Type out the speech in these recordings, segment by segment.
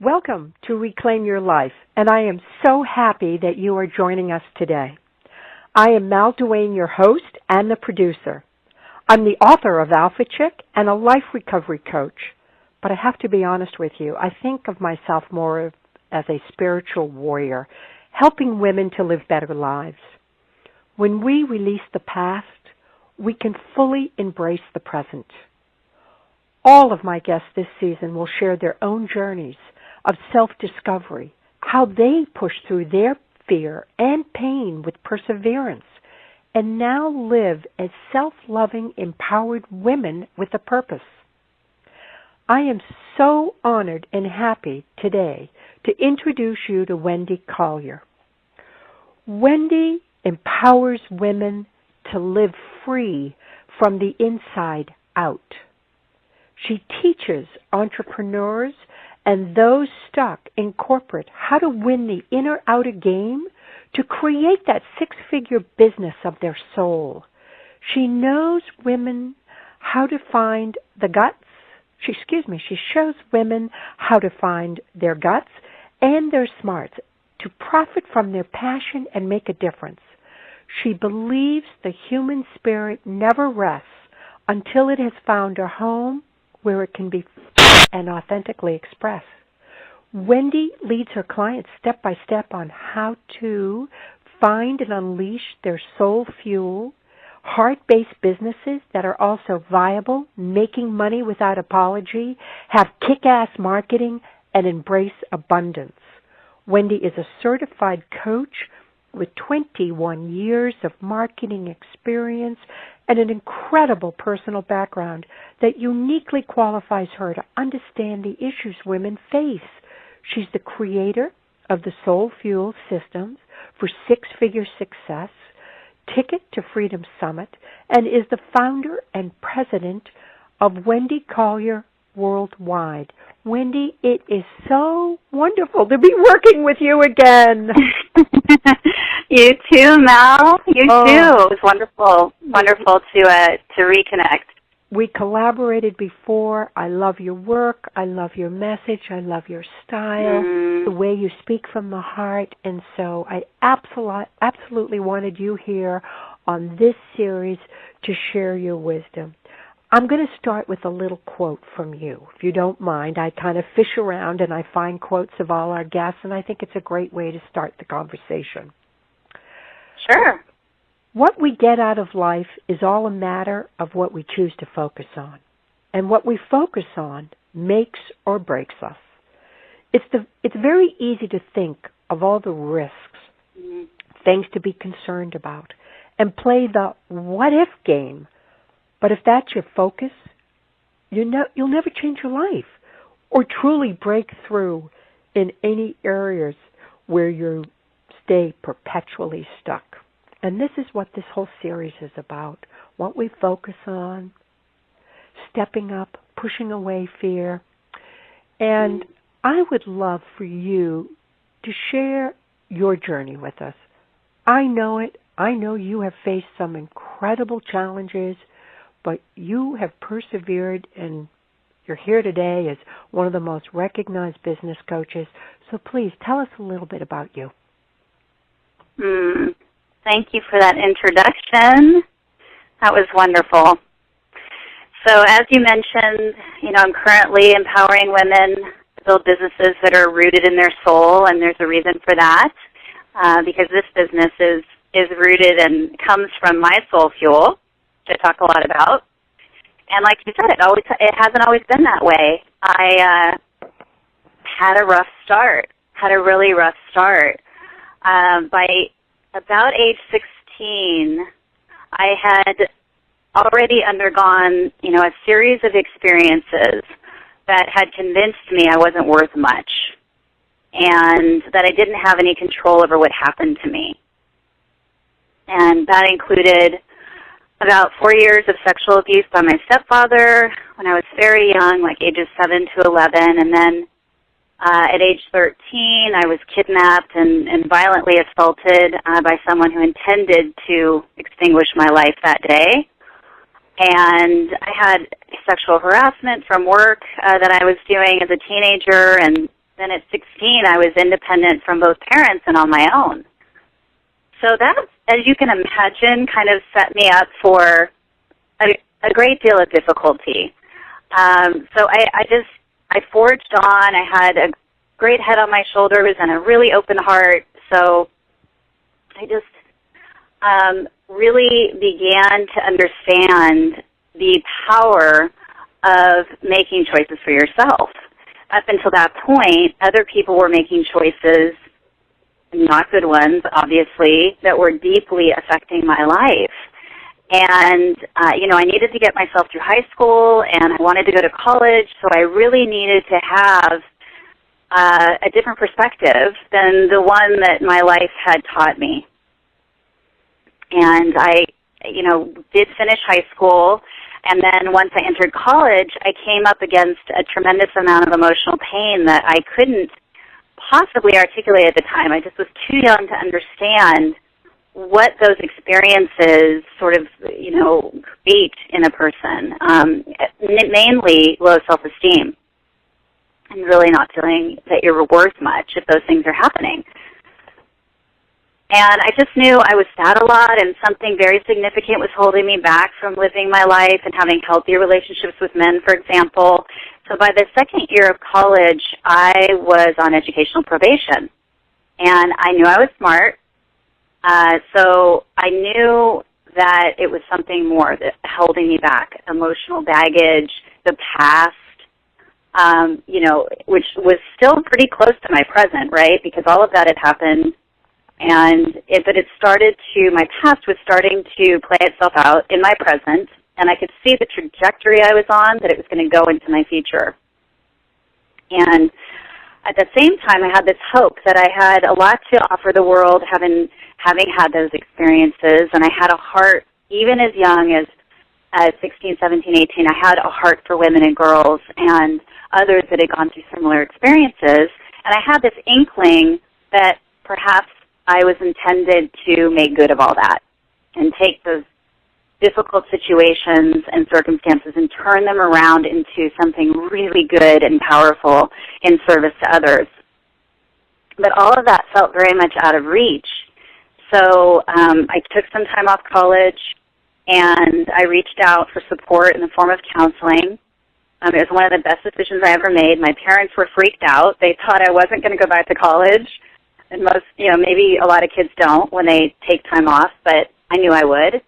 Welcome to Reclaim Your Life, and I am so happy that you are joining us today. I am Duane, your host and the producer. I'm the author of Alpha Chick and a life recovery coach, but I have to be honest with you, I think of myself more as a spiritual warrior, helping women to live better lives. When we release the past, we can fully embrace the present. All of my guests this season will share their own journeys of self-discovery, how they push through their fear and pain with perseverance, and now live as self-loving, empowered women with a purpose. I am so honored and happy today to introduce you to Wendy Collier. Wendy empowers women to live free from the inside out. She teaches entrepreneurs and those stuck in corporate how to win the inner-outer game to create that six-figure business of their soul. She knows women how to find the guts. She shows women how to find their guts and their smarts to profit from their passion and make a difference. She believes the human spirit never rests until it has found a home where it can be and authentically expressed. Wendy leads her clients step by step on how to find and unleash their soul fuel, heart-based businesses that are also viable, making money without apology, have kick-ass marketing, and embrace abundance. Wendy is a certified coach with 21 years of marketing experience and an incredible personal background that uniquely qualifies her to understand the issues women face. She's the creator of the SoulFUELTM Systems for Six-Figure Success, Ticket to Freedom Summit, and is the founder and president of Wendy Collier Worldwide. Wendy, it is so wonderful to be working with you again. You too, Mal. You too. It was wonderful to reconnect. We collaborated before. I love your work. I love your message. I love your style, the way you speak from the heart. And so I absolutely wanted you here on this series to share your wisdom. I'm going to start with a little quote from you, if you don't mind. I kind of fish around and I find quotes of all our guests, and I think it's a great way to start the conversation. Sure. What we get out of life is all a matter of what we choose to focus on. And what we focus on makes or breaks us. It's very easy to think of all the risks, things to be concerned about, and play the what-if game. But if that's your focus, you'll never change your life or truly break through in any areas where you stay perpetually stuck. And this is what this whole series is about, what we focus on, stepping up, pushing away fear. And I would love for you to share your journey with us. I know it. I know you have faced some incredible challenges, but you have persevered, and you're here today as one of the most recognized business coaches. So please tell us a little bit about you. Thank you for that introduction. That was wonderful. So as you mentioned, I'm currently empowering women to build businesses that are rooted in their soul, and there's a reason for that, because this business is rooted and comes from my soul fuel, which I talk a lot about. And like you said, it hasn't always been that way. I had a really rough start. By about age 16, I had already undergone, a series of experiences that had convinced me I wasn't worth much and that I didn't have any control over what happened to me. And that included about 4 years of sexual abuse by my stepfather when I was very young, like ages 7 to 11, and then at age 13, I was kidnapped and violently assaulted by someone who intended to extinguish my life that day. And I had sexual harassment from work that I was doing as a teenager, and then at 16, I was independent from both parents and on my own. So that, as you can imagine, kind of set me up for a great deal of difficulty. So I forged on. I had a great head on my shoulders and a really open heart. So I just really began to understand the power of making choices for yourself. Up until that point, other people were making choices, not good ones, obviously, that were deeply affecting my life. And, I needed to get myself through high school, and I wanted to go to college, so I really needed to have a different perspective than the one that my life had taught me. And I, did finish high school, and then once I entered college, I came up against a tremendous amount of emotional pain that I couldn't possibly articulate at the time. I just was too young to understand what those experiences sort of, create in a person, mainly low self-esteem and really not feeling that you're worth much if those things are happening. And I just knew I was sad a lot, and something very significant was holding me back from living my life and having healthier relationships with men, for example. So by the second year of college, I was on educational probation. And I knew I was smart, so I knew that it was something more that holding me back, emotional baggage, the past, which was still pretty close to my present, right, because all of that had happened. My past was starting to play itself out in my present, and I could see the trajectory I was on, that it was going to go into my future. And at the same time, I had this hope that I had a lot to offer the world, having had those experiences, and I had a heart, even as young as 16, 17, 18, I had a heart for women and girls and others that had gone through similar experiences, and I had this inkling that perhaps I was intended to make good of all that and take those difficult situations and circumstances and turn them around into something really good and powerful in service to others. But all of that felt very much out of reach. So I took some time off college, and I reached out for support in the form of counseling. It was one of the best decisions I ever made. My parents were freaked out. They thought I wasn't going to go back to college. And most, maybe a lot of kids don't when they take time off, but I knew I would.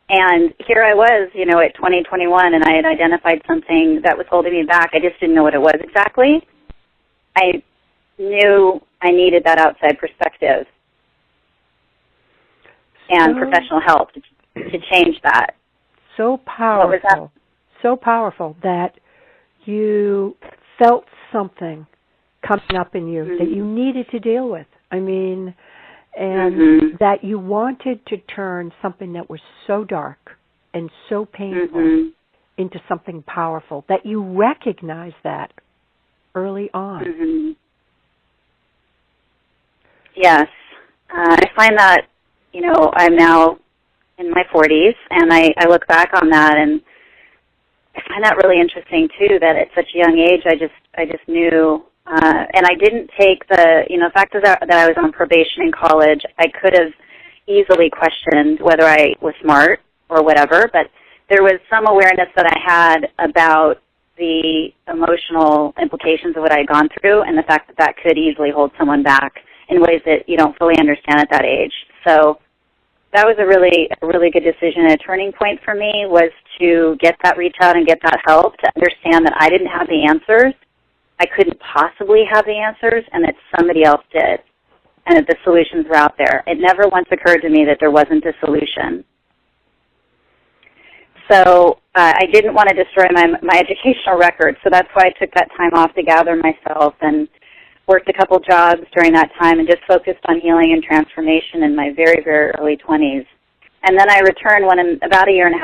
And here I was, at 20, 21, and I had identified something that was holding me back. I just didn't know what it was exactly. I knew I needed that outside perspective and professional help to change that. So powerful. What was that? So powerful that you felt something coming up in you that you needed to deal with. I mean, and that you wanted to turn something that was so dark and so painful into something powerful, that you recognized that early on. Yes. I find that, I'm now in my 40s, and I look back on that, and I find that really interesting, too, that at such a young age I just knew. And I didn't take the fact that I was on probation in college. I could have easily questioned whether I was smart or whatever, but there was some awareness that I had about the emotional implications of what I had gone through, and the fact that could easily hold someone back in ways that you don't fully understand at that age. So that was a really good decision. A turning point for me was to get that reach out and get that help, to understand that I didn't have the answers. I couldn't possibly have the answers, and that somebody else did, and that the solutions were out there. It never once occurred to me that there wasn't a solution. So I didn't want to destroy my educational record, so that's why I took that time off to gather myself and worked a couple jobs during that time and just focused on healing and transformation in my very, very early 20s. And then I returned about a year and a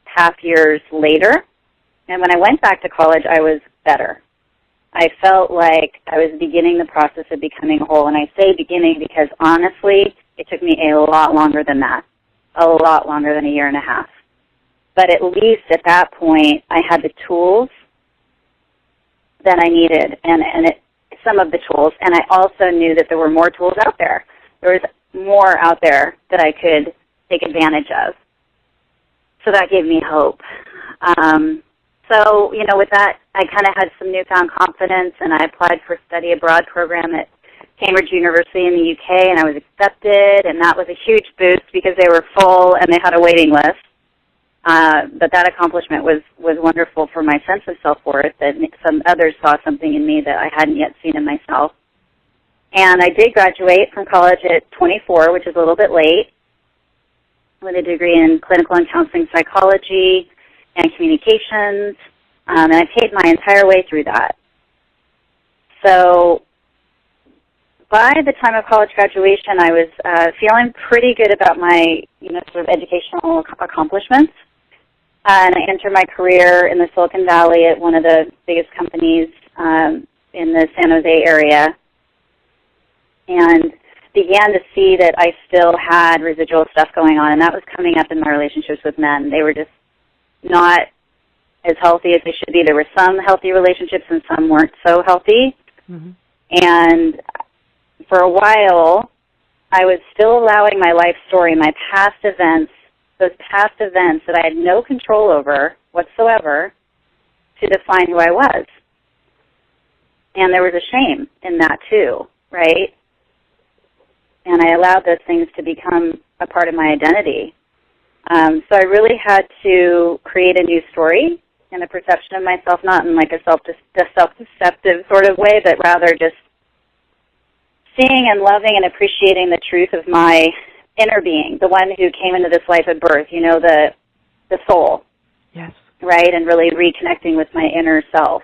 half years later, and when I went back to college, I was better. I felt like I was beginning the process of becoming whole, and I say beginning because, honestly, it took me a lot longer than that, a lot longer than a year and a half. But at least at that point, I had the tools that I needed, and some of the tools, and I also knew that there were more tools out there. There was more out there that I could take advantage of. So that gave me hope. So, with that, I kind of had some newfound confidence, and I applied for a study abroad program at Cambridge University in the UK, and I was accepted, and that was a huge boost because they were full and they had a waiting list. But that accomplishment was wonderful for my sense of self-worth, that some others saw something in me that I hadn't yet seen in myself. And I did graduate from college at 24, which is a little bit late, with a degree in clinical and counseling psychology and communications, and I paid my entire way through that. So by the time of college graduation, I was feeling pretty good about my, sort of educational accomplishments. And I entered my career in the Silicon Valley at one of the biggest companies in the San Jose area, and began to see that I still had residual stuff going on, and that was coming up in my relationships with men. They were just not as healthy as they should be. There were some healthy relationships and some weren't so healthy. Mm-hmm. And for a while, I was still allowing my life story, my past events, those past events that I had no control over whatsoever, to define who I was. And there was a shame in that too, right? And I allowed those things to become a part of my identity. So I really had to create a new story and a perception of myself, not in like a self-deceptive sort of way, but rather just seeing and loving and appreciating the truth of my inner being, the one who came into this life at birth, the soul. Yes. Right, and really reconnecting with my inner self.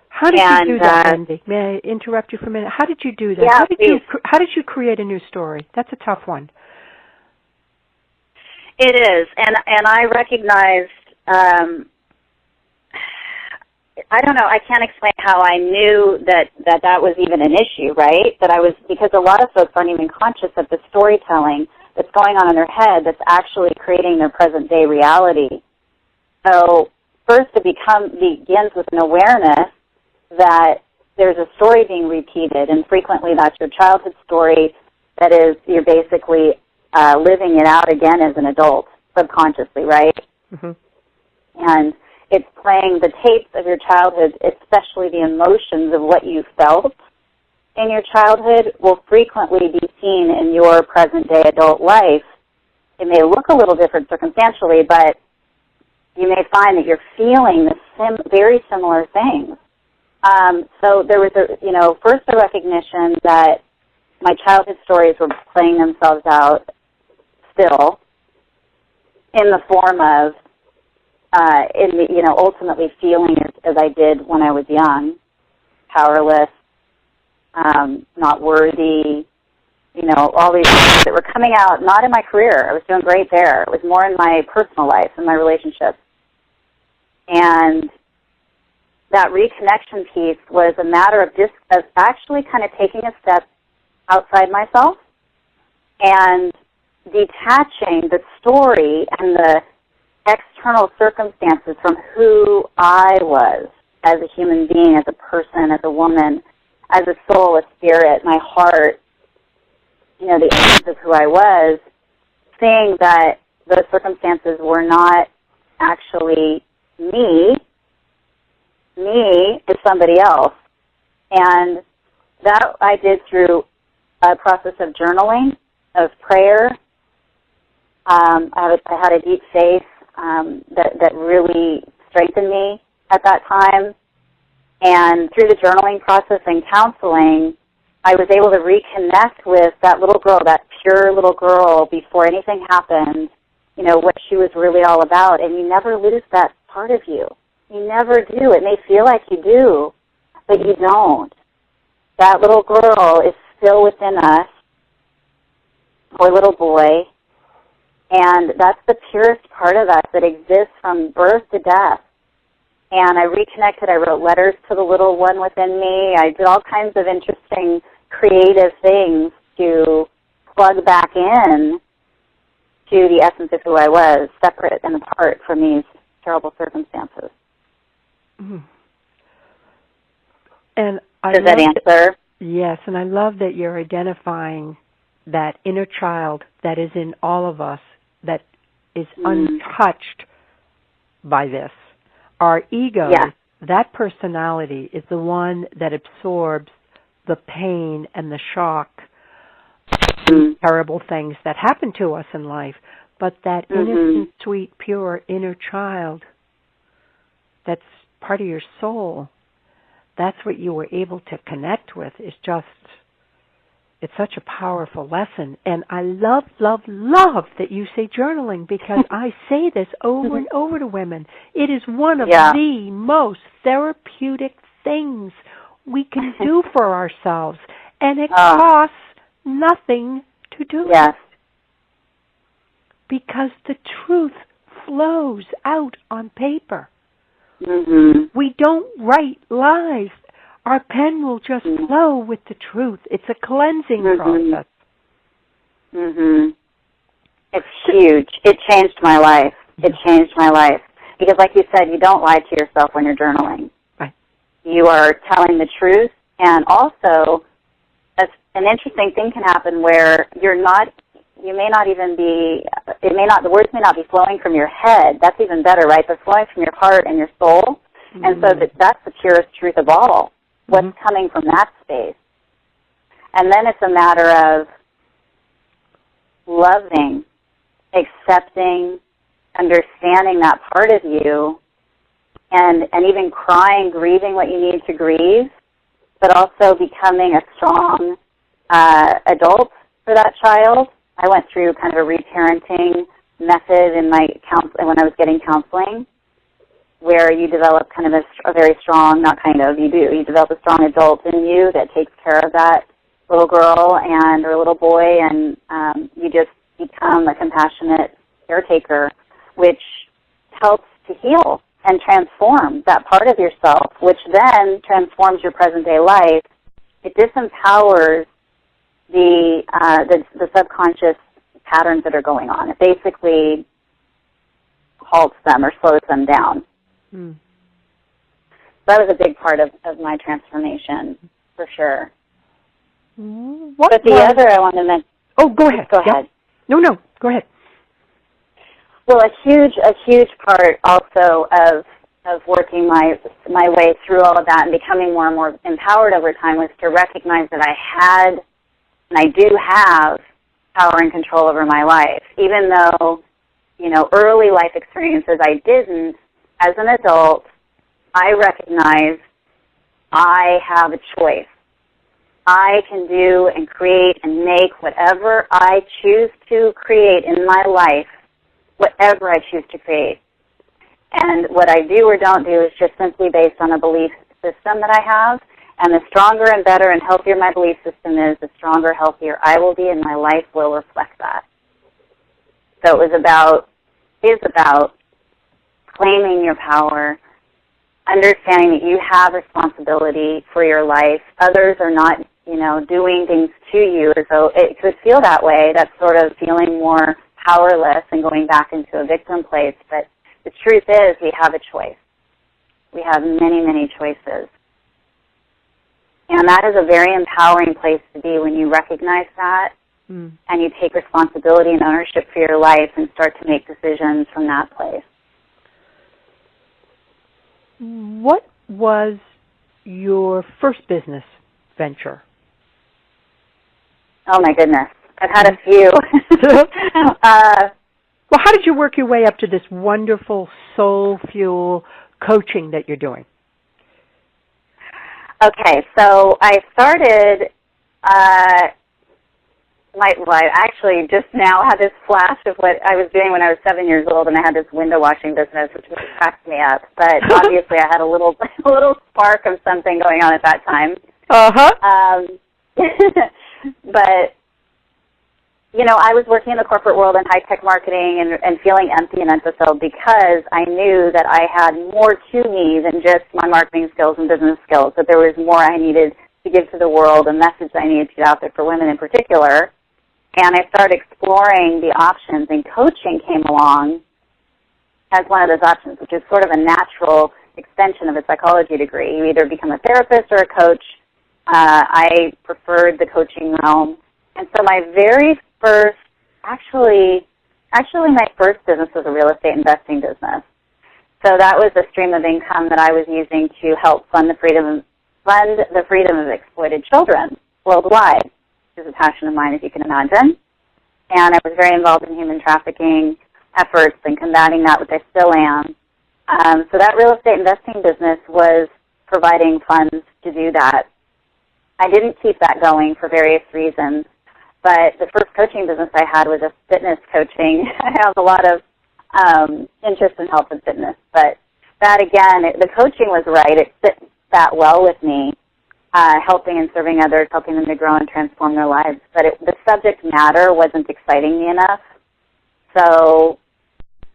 How did you do that, Wendy? May I interrupt you for a minute? How did you do that? Yeah, how did you create a new story? That's a tough one. It is, and I recognized, I don't know, I can't explain how I knew that was even an issue, right? Because a lot of folks aren't even conscious of the storytelling that's going on in their head that's actually creating their present-day reality. So first it begins with an awareness that there's a story being repeated, and frequently that's your childhood story. That is, you're basically living it out again as an adult, subconsciously, right? Mm-hmm. And it's playing the tapes of your childhood, especially the emotions of what you felt in your childhood will frequently be seen in your present-day adult life. It may look a little different circumstantially, but you may find that you're feeling the very similar things. So there was first a recognition that my childhood stories were playing themselves out still in the form of, ultimately feeling as I did when I was young, powerless, not worthy, all these things that were coming out, not in my career. I was doing great there. It was more in my personal life, in my relationships. And that reconnection piece was a matter of actually kind of taking a step outside myself and detaching the story and the external circumstances from who I was as a human being, as a person, as a woman, as a soul, a spirit, my heart, the essence of who I was, seeing that those circumstances were not actually me is somebody else. And that I did through a process of journaling, of prayer. I had a deep faith that really strengthened me at that time. And through the journaling process and counseling, I was able to reconnect with that little girl, that pure little girl before anything happened, what she was really all about. And you never lose that part of you. You never do. It may feel like you do, but you don't. That little girl is still within us, or little boy, and that's the purest part of us that exists from birth to death. And I reconnected. I wrote letters to the little one within me. I did all kinds of interesting, creative things to plug back in to the essence of who I was, separate and apart from these terrible circumstances. Mm. And Does that answer? Yes, and I love that you're identifying that inner child that is in all of us that is untouched by this. Our ego, that personality, is the one that absorbs the pain and the shock, terrible things that happen to us in life. But that innocent, sweet, pure inner child, that's part of your soul, that's what you were able to connect with. It's such a powerful lesson. And I love, love, love that you say journaling, because I say this over and over to women. It is one of the most therapeutic things we can do for ourselves. And it costs nothing to do it. Yes. Because the truth flows out on paper. We don't write lies. Our pen will just flow with the truth. It's a cleansing process. It's huge. It changed my life. It changed my life. Because like you said, you don't lie to yourself when you're journaling. Right. You are telling the truth, and also an interesting thing can happen where the words may not be flowing from your head. That's even better, right? They're flowing from your heart and your soul. And so that's the purest truth of all, what's coming from that space. And then it's a matter of loving, accepting, understanding that part of you, and even crying, grieving what you need to grieve, but also becoming a strong adult for that child. I went through kind of a reparenting method in when I was getting counseling, where you develop kind of a very strong, you develop a strong adult in you that takes care of that little girl or little boy, and you just become a compassionate caretaker, which helps to heal and transform that part of yourself, which then transforms your present-day life. It disempowers the subconscious patterns that are going on. It basically halts them or slows them down. So that was a big part of my transformation, for sure. But the other I want to mention... Oh, go ahead. Go ahead. No, go ahead. Well, a huge part also of working my way through all of that and becoming more and more empowered over time was to recognize that I had, and I do have, power and control over my life. Even though, early life experiences I didn't, as an adult, I recognize I have a choice. I can do and create and make whatever I choose to create in my life, whatever I choose to create. And what I do or don't do is just simply based on a belief system that I have. And the stronger and better and healthier my belief system is, the stronger, healthier I will be, and my life will reflect that. So it is about claiming your power, understanding that you have responsibility for your life. Others are not, doing things to you as though it could feel that way. That's sort of feeling more powerless and going back into a victim place. But the truth is we have a choice. We have many, many choices. And that is a very empowering place to be when you recognize that and you take responsibility and ownership for your life and start to make decisions from that place. What was your first business venture? Oh, my goodness. I've had a few. Well, how did you work your way up to this wonderful Soul Fuel coaching that you're doing? Okay, so I started, I actually just now had this flash of what I was doing when I was 7 years old, and I had this window washing business, which cracked me up. But obviously I had a little spark of something going on at that time. But, I was working in the corporate world in high-tech marketing and feeling empty and unfulfilled because I knew that I had more to me than just my marketing skills and business skills, that there was more I needed to give to the world, a message I needed to get out there for women in particular. And I started exploring the options, and coaching came along as one of those options, which is sort of a natural extension of a psychology degree. You either become a therapist or a coach. I preferred the coaching realm. And so my very first, actually my first business was a real estate investing business. So that was a stream of income that I was using to help fund the freedom of exploited children worldwide, which is a passion of mine, as you can imagine. And I was very involved in human trafficking efforts and combating that, which I still am. So that real estate investing business was providing funds to do that. I didn't keep that going for various reasons, but the first coaching business I had was a fitness coaching. I have a lot of interest in health and fitness, but that, again, the coaching was right. It fit that well with me, helping and serving others, helping them to grow and transform their lives. But the subject matter wasn't exciting me enough, so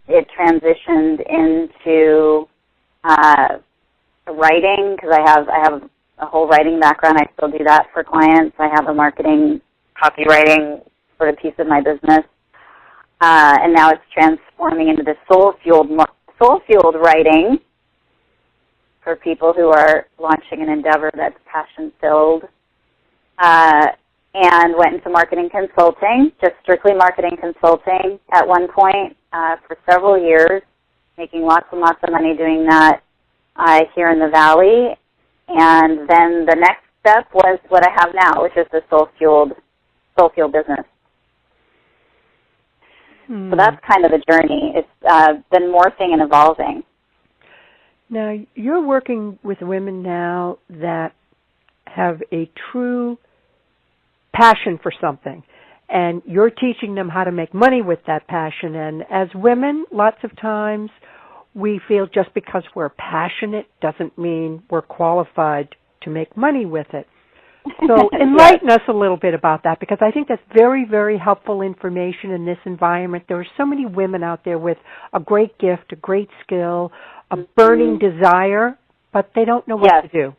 it transitioned into writing, because I have a whole writing background. I still do that for clients. I have a marketing, copywriting sort of piece of my business. And now it's transforming into this soul-fueled writing for people who are launching an endeavor that's passion-filled. And went into marketing consulting, just strictly marketing consulting at one point for several years, making lots and lots of money doing that here in the Valley. And then the next step was what I have now, which is the soul-fueled business. So that's kind of the journey. It's been morphing and evolving. Now, you're working with women now that have a true passion for something, and you're teaching them how to make money with that passion. And as women, lots of times we feel just because we're passionate doesn't mean we're qualified to make money with it. So enlighten us a little bit about that, because I think that's very, very helpful information in this environment. There are so many women out there with a great gift, a great skill, a burning desire, but they don't know what to do.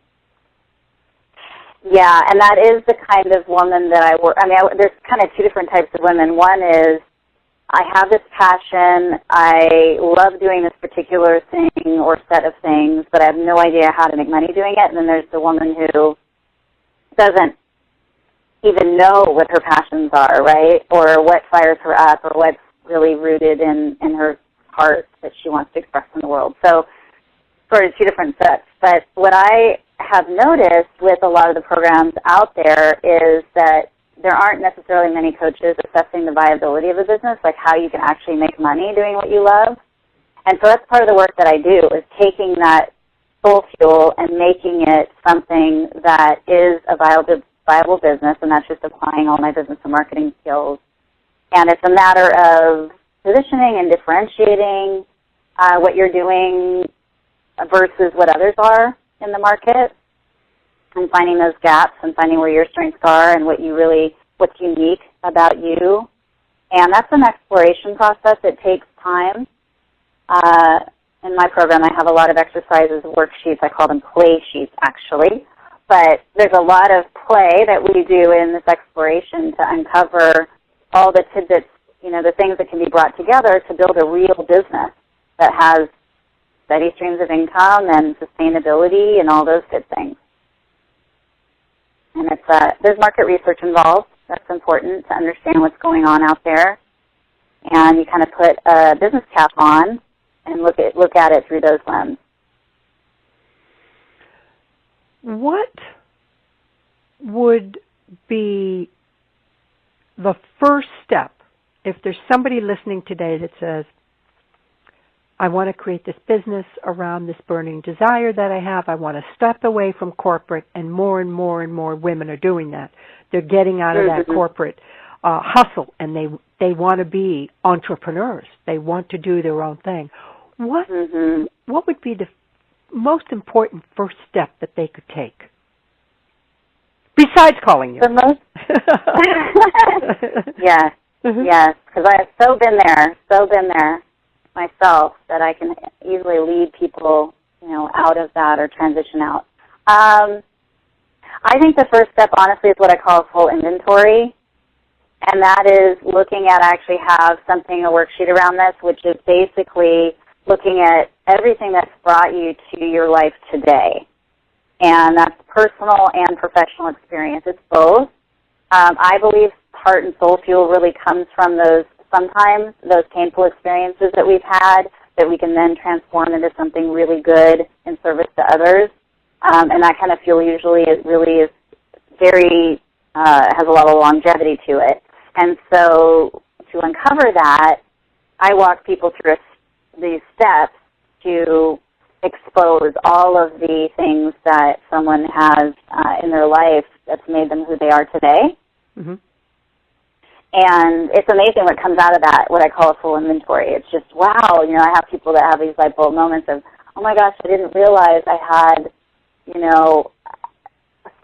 Yeah, and that is the kind of woman that I work. I mean, there's kind of two different types of women. One is, I have this passion, I love doing this particular thing or set of things, but I have no idea how to make money doing it. And then there's the woman who doesn't even know what her passions are, right, or what fires her up, or what's really rooted in her heart that she wants to express in the world. So sort of two different sets. But what I have noticed with a lot of the programs out there is that there aren't necessarily many coaches assessing the viability of a business, like how you can actually make money doing what you love. And so that's part of the work that I do, is taking that soul fuel and making it something that is a viable business, and that's just applying all my business and marketing skills. And it's a matter of positioning and differentiating what you're doing versus what others are in the market, and finding those gaps and finding where your strengths are and what's unique about you. And that's an exploration process. It takes time. In my program, I have a lot of exercises, worksheets. I call them play sheets, actually. But there's a lot of play that we do in this exploration to uncover all the tidbits, the things that can be brought together to build a real business that has steady streams of income and sustainability and all those good things. And there's market research involved. That's important to understand what's going on out there. And you kind of put a business cap on and look at it through those lenses. What would be the first step if there's somebody listening today that says, I want to create this business around this burning desire that I have. I want to step away from corporate, and more women are doing that. They're getting out of that corporate hustle, and they want to be entrepreneurs. They want to do their own thing. What would be the most important first step that they could take? Besides calling you. The most? Yes, because I have so been there myself that I can easily lead people, out of that or transition out. I think the first step, honestly, is what I call full inventory, and that is looking at, I actually have a worksheet around this, which is basically looking at everything that's brought you to your life today. And that's personal and professional experience. It's both. I believe heart and soul fuel really comes from sometimes those painful experiences that we've had that we can then transform into something really good in service to others. And that kind of fuel usually really is very, has a lot of longevity to it. And so to uncover that, I walk people through these steps to expose all of the things that someone has in their life that's made them who they are today. Mm-hmm. And it's amazing what comes out of that, what I call a full inventory. It's just, wow, I have people that have these light bulb moments of, oh my gosh, I didn't realize I had,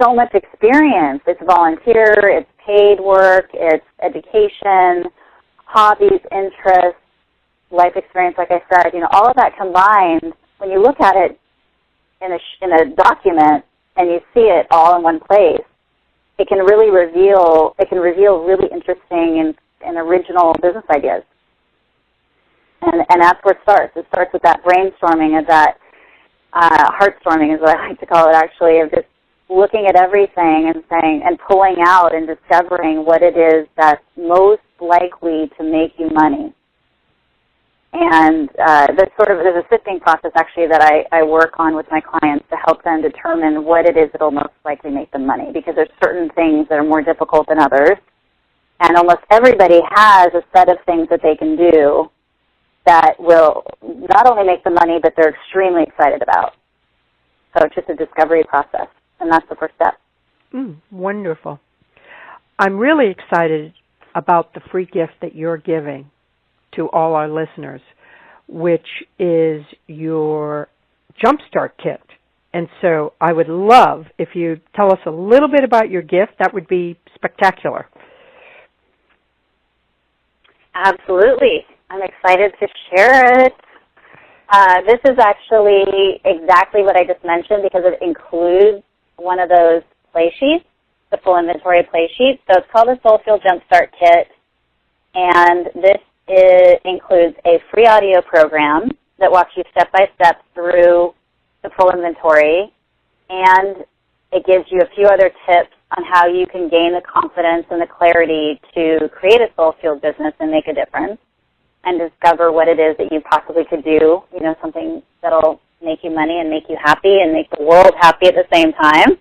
so much experience. It's volunteer, it's paid work, it's education, hobbies, interests, life experience, like I said, all of that combined, when you look at it in a document and you see it all in one place, it can really reveal really interesting and original business ideas. And that's where it starts. It starts with that brainstorming, and that heartstorming is what I like to call it, actually, of just looking at everything and saying, and pulling out and discovering what it is that's most likely to make you money. And there's a sifting process, actually, that I work on with my clients to help them determine what it is that will most likely make them money, because there's certain things that are more difficult than others. And almost everybody has a set of things that they can do that will not only make them money, but they're extremely excited about. So it's just a discovery process, and that's the first step. Wonderful. I'm really excited about the free gift that you're giving to all our listeners, which is your Jumpstart Kit. And so I would love if you tell us a little bit about your gift. That would be spectacular. Absolutely. I'm excited to share it. This is actually exactly what I just mentioned, because it includes one of those play sheets, the full inventory play sheet. So it's called the SoulFUELTM Jumpstart Kit, and this includes a free audio program that walks you step by step through the full inventory, and it gives you a few other tips on how you can gain the confidence and the clarity to create a soul-fueled business and make a difference, and discover what it is that you possibly could do, something that'll make you money and make you happy and make the world happy at the same time.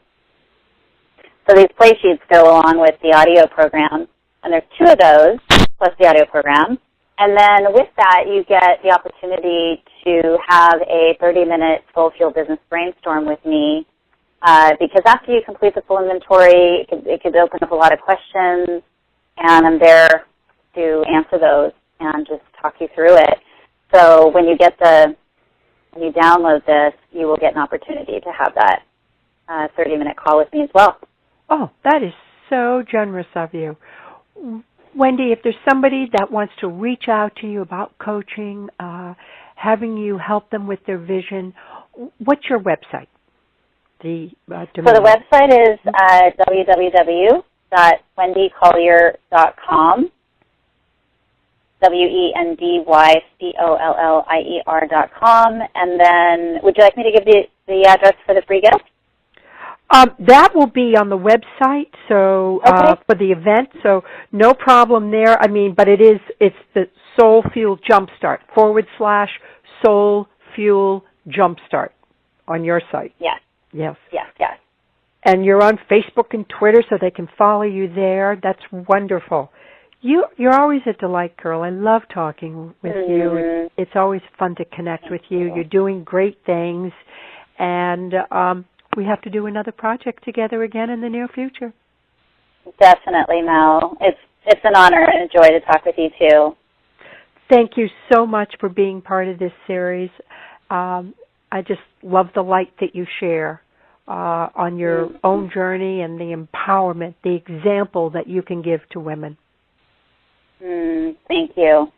So these play sheets go along with the audio program, and there's 2 of those, plus the audio program. And then with that, you get the opportunity to have a 30-minute full-fuel business brainstorm with me, because after you complete the full inventory, it could open up a lot of questions, and I'm there to answer those and just talk you through it. So when you download this, you will get an opportunity to have that 30-minute call with me as well. Oh, that is so generous of you. Wendy, if there's somebody that wants to reach out to you about coaching, having you help them with their vision, what's your website? So the website is www.wendycollier.com, WendyCollier.com. And then would you like me to give the address for the free gift? That will be on the website, so for the event, so no problem there. But it's the Soul Fuel Jumpstart / Soul Fuel Jumpstart on your site. Yes. Yes. Yes, yes. And you're on Facebook and Twitter, so they can follow you there. That's wonderful. You're always a delight, girl. I love talking with you. It's always fun to connect with you. You're doing great things, and we have to do another project together again in the near future. Definitely, Mel. It's an honor and a joy to talk with you, too. Thank you so much for being part of this series. I just love the light that you share on your own journey and the empowerment, the example that you can give to women. Thank you.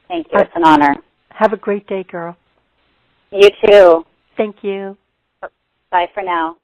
Thank you. It's an honor. Have a great day, girl. You too. Thank you. Bye for now.